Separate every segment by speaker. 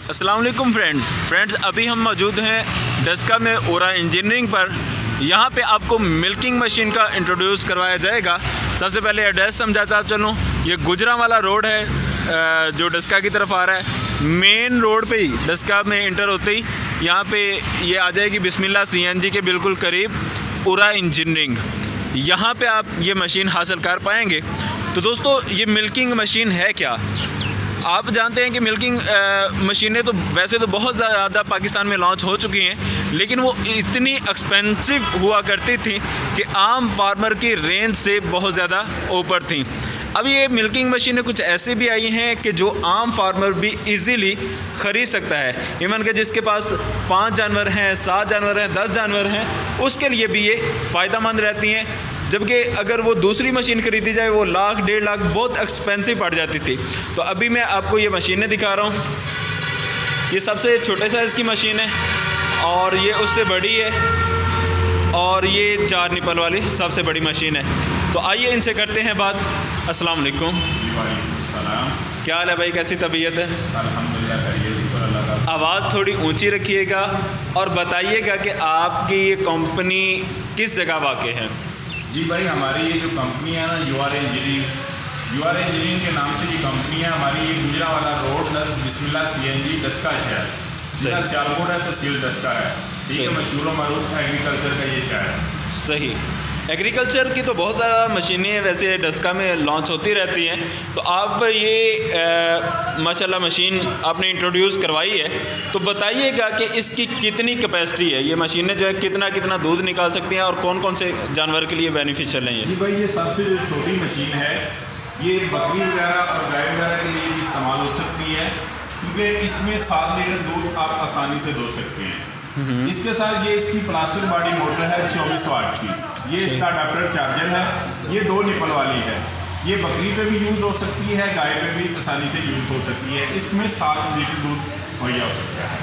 Speaker 1: अस्सलाम वालेकुम फ्रेंड्स अभी हम मौजूद हैं डस्का में ओरा इंजीनियरिंग पर। यहाँ पे आपको मिल्किंग मशीन का इंट्रोड्यूस करवाया जाएगा। सबसे पहले एड्रेस समझाता चलूँ, ये गुजरांवाला रोड है जो डस्का की तरफ आ रहा है। मेन रोड पे ही डस्का में इंटर होते ही यहाँ पे ये आ जाएगी बिस्मिल्लाह CNG के बिल्कुल करीब ओरा इंजीनियरिंग। यहाँ पे आप ये मशीन हासिल कर पाएंगे। तो दोस्तों, ये मिल्किंग मशीन है क्या? आप जानते हैं कि मिल्किंग मशीनें तो वैसे तो बहुत ज़्यादा पाकिस्तान में लॉन्च हो चुकी हैं, लेकिन वो इतनी एक्सपेंसिव हुआ करती थी कि आम फार्मर की रेंज से बहुत ज़्यादा ऊपर थी। अब ये मिल्किंग मशीनें कुछ ऐसी भी आई हैं कि जो आम फार्मर भी इजीली ख़रीद सकता है। इवन कि जिसके पास 5 जानवर हैं, 7 जानवर हैं, 10 जानवर हैं, उसके लिए भी ये फ़ायदेमंद रहती हैं। जबकि अगर वो दूसरी मशीन ख़रीदी जाए वो लाख 1.5 लाख बहुत एक्सपेंसिव पड़ जाती थी। तो अभी मैं आपको ये मशीनें दिखा रहा हूँ। ये सबसे छोटे साइज़ की मशीन है और ये उससे बड़ी है, और ये 4 निपल वाली सबसे बड़ी मशीन है। तो आइए इनसे करते हैं बात। अस्सलाम वालेकुम। क्या हाल है भाई, कैसी तबीयत है?
Speaker 2: अल्हम्दुलिल्लाह।
Speaker 1: आवाज़ थोड़ी ऊंची रखिएगा और बताइएगा कि आपकी ये कंपनी किस जगह वाक़ई है।
Speaker 2: जी भाई, हमारी ये जो कंपनी है ना, यूआर इंजीनियरिंग के नाम से ये कंपनी है हमारी। ये गुजरांवाला रोड बिस्मिल्लाह CNG डस्का शहर, जिला सियालकोट है, तहसील डस्का है। ठीक है, मशहूर मरूफ एग्रीकल्चर का ये शहर है।
Speaker 1: सही। एग्रीकल्चर की तो बहुत सारा मशीनें वैसे डस्का में लॉन्च होती रहती हैं। तो आप ये माशाल्लाह मशीन आपने इंट्रोड्यूस करवाई है, तो बताइएगा कि इसकी कितनी कैपेसिटी है। ये मशीनें जो है कितना दूध निकाल सकती हैं और कौन कौन से जानवर के लिए बेनिफिशियल हैं ये?
Speaker 2: जी भाई, ये सबसे जो छोटी मशीन है, ये बकरी वगैरह और गाय वगैरह के लिए भी इस्तेमाल हो सकती है, क्योंकि इसमें 7 लीटर दूध आप आसानी से दो सकते हैं। इसके साथ ये इसकी प्लास्टिक बॉडी मोटर है 24 वाट की। ये इसका अडाप्टर चार्जर है। ये 2 निपल वाली है। ये बकरी पे भी यूज़ हो सकती है, गाय पे भी आसानी से यूज़ हो सकती है। इसमें 7 लीटर दूध मुहैया हो सकता है।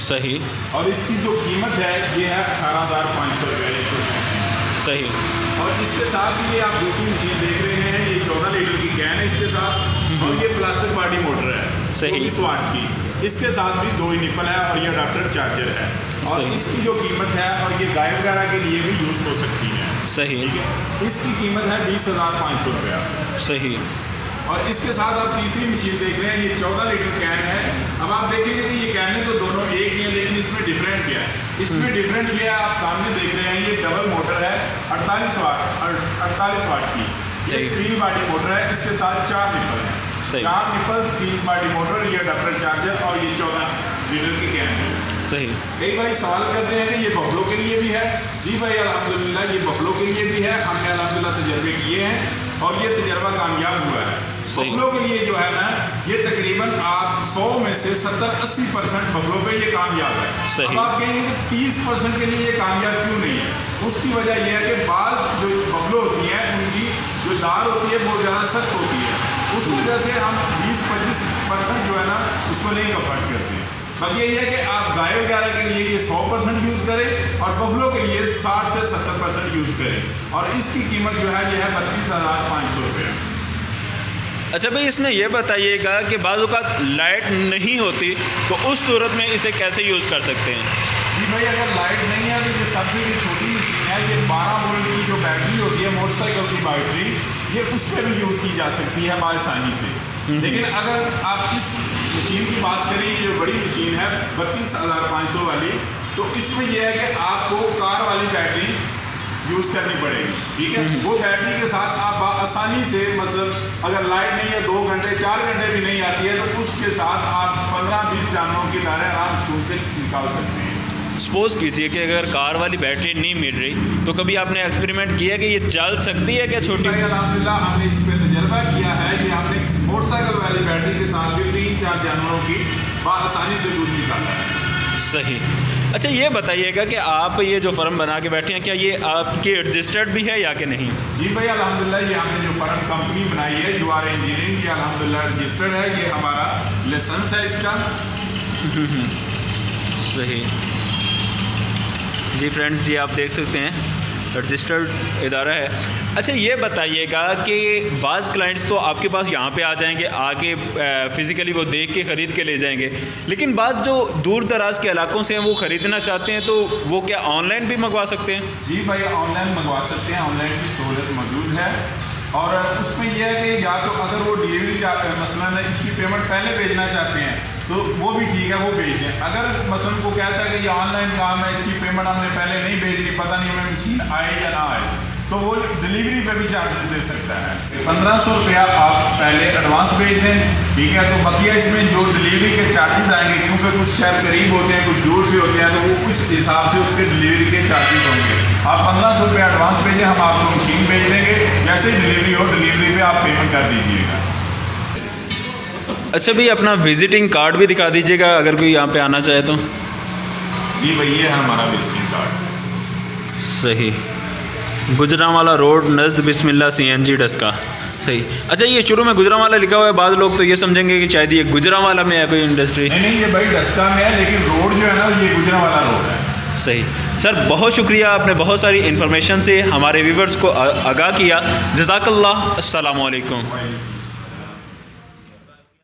Speaker 1: सही।
Speaker 2: और इसकी जो कीमत है ये है 18,500 रुपये।
Speaker 1: सही।
Speaker 2: और इसके साथ ये आप दूसरी मशीन देख रहे हैं, ये 14 लीटर की कैन है इसके साथ, और ये प्लास्टिक बॉडी मोटर है 24 वाट की। इसके साथ भी 2 ही निपल है और ये अडाप्टर चार्जर है। और इसकी जो कीमत है, और ये गाय वगैरह के लिए भी यूज़ हो सकती है।
Speaker 1: सही।
Speaker 2: ठीक है, इसकी कीमत है 20,500 रुपया।
Speaker 1: सही।
Speaker 2: और इसके साथ आप तीसरी मशीन देख रहे हैं, ये 14 लीटर कैन है। अब आप देखेंगे कि ये कैन तो दोनों एक ही है, लेकिन इसमें डिफरेंट क्या है? इसमें डिफरेंट ये आप सामने देख रहे हैं, ये डबल मोटर है 48 वाट की। ये स्टील बॉडी मोटर है, इसके साथ 4 निपल है। 4 निपल, स्टील बॉडी मोटर, ये अडाप्टर चार्जर, और ये 14 लीटर की कैन है।
Speaker 1: सही।
Speaker 2: कई भाई सवाल करते हैं कि ये बफलो के लिए भी है। जी भाई, अल्हम्दुलिल्लाह ये बफलो के लिए भी है। हमने अल्हम्दुलिल्लाह तजर्बे किए हैं और ये तजर्बा कामयाब हुआ है। बफलो के लिए जो है ना, ये तकरीबन आप 100 में से 70-80% बफलो पे ये कामयाब है। अब आप कहेंगे कि 30% के लिए ये कामयाब क्यों नहीं है? उसकी वजह यह है कि बाज़ जो बफलो होती हैं उनकी जो दाल होती है वो ज़्यादा सख्त होती है। उस वजह से हम 20-25% जो है ना उसको नहीं अफोर्ड करते हैं। बाकी यही है कि आप गाय वगैरह के लिए ये 100% यूज़ करें और बफलो के लिए 60 से 70% यूज़ करें। और इसकी कीमत जो है ये है 32,500 रुपये।
Speaker 1: अच्छा भाई, इसमें यह बताइएगा कि बाज़ औक़ात लाइट नहीं होती तो उस सूरत में इसे कैसे यूज़ कर सकते हैं?
Speaker 2: जी भाई, अगर लाइट नहीं है तो ये सबसे छोटी मशीन है। ये 12 वोल्ट की जो बैटरी होती है मोटरसाइकिल की बैटरी, ये उस पर भी यूज़ की जा सकती है आसानी से। लेकिन अगर आप इस मशीन की बात करें, ये जो बड़ी मशीन है 32,500 वाली, तो इसमें यह है कि आपको कार वाली बैटरी यूज़ करनी पड़ेगी। ठीक है, वो बैटरी के साथ आप आसानी से, मतलब अगर लाइट नहीं है 2 घंटे 4 घंटे भी नहीं आती है, तो उसके साथ आप 15-20 जानवरों की दारें आराम से उससे निकाल सकते हैं।
Speaker 1: सपोज़ कीजिए कि अगर कार वाली बैटरी नहीं मिल रही, तो कभी आपने एक्सपेरिमेंट किया कि ये चल सकती है क्या छोटी?
Speaker 2: अल्हम्दुलिल्लाह हमने इस पर तजर्बा किया है कि हमने मोटरसाइकिल वाली बैटरी के साथ भी 3-4 जानवरों की आसानी से दूध निकाला है।
Speaker 1: सही। अच्छा, ये बताइएगा कि आप ये जो फार्म बना के बैठे हैं, क्या ये आपके रजिस्टर्ड भी है या कि नहीं?
Speaker 2: जी भाई, अल्हम्दुलिल्लाह ये हमने जो फार्म कंपनी बनाई है यूआर इंजीनियरिंग, ये अल्हम्दुलिल्लाह रजिस्टर्ड है। ये हमारा लाइसेंस है इसका।
Speaker 1: सही। जी फ्रेंड्स, ये आप देख सकते हैं रजिस्टर्ड इदारा है। अच्छा ये बताइएगा कि बाज़ क्लाइंट्स तो आपके पास यहाँ पे आ जाएंगे, आके फ़िज़िकली वो देख के ख़रीद के ले जाएंगे, लेकिन बाज़ जो दूर दराज के इलाकों से हैं वो ख़रीदना चाहते हैं तो वो क्या ऑनलाइन भी मंगवा सकते हैं?
Speaker 2: जी भाई, ऑनलाइन मंगवा सकते हैं, ऑनलाइन की सहूलत मौजूद है। और उसमें यह है कि या तो अगर वो डिलीवरी मसलन इसकी पेमेंट पहले भेजना चाहते हैं तो वो भी ठीक है, वो भेज दें। अगर मसलन को कहता है कि ये ऑनलाइन काम है, इसकी पेमेंट हमने पहले नहीं भेजनी, पता नहीं हमें मशीन आए या ना आए, तो वो डिलीवरी पे भी चार्जेस दे सकता है। 1500 रुपया आप पहले एडवांस भेज दें, ठीक है। तो बकिया इसमें जो डिलीवरी के चार्जेस आएंगे, क्योंकि कुछ शहर करीब होते हैं, कुछ दूर से होते हैं, तो वो उस हिसाब से उसके डिलीवरी के चार्जेस होंगे। आप 1500 रुपया एडवांस भेजें, हम आपको मशीन भेज देंगे, जैसे ही डिलीवरी हो डिलीवरी पे आप पेमेंट कर दीजिएगा।
Speaker 1: अच्छा भाई, अपना विजिटिंग कार्ड भी दिखा दीजिएगा अगर कोई यहाँ पे आना चाहे तो।
Speaker 2: जी भाई, ये है हमारा विजिटिंग कार्ड।
Speaker 1: सही, गुजरांवाला रोड नज़द बिस्मिल्लाह CNG डस्का। सही। अच्छा ये शुरू में गुजरांवाला लिखा हुआ है, बाद लोग तो ये समझेंगे कि शायद ये गुजरांवाला में है कोई इंडस्ट्री।
Speaker 2: नहीं, ये भाई डस्का में है, लेकिन रोड जो है ना ये गुजरांवाला रोड है।
Speaker 1: सही सर, बहुत शुक्रिया, आपने बहुत सारी इन्फॉर्मेशन से हमारे व्यूवर्स को आगाह किया। जज़ाकल्लाह, अस्सलामु अलैकुम।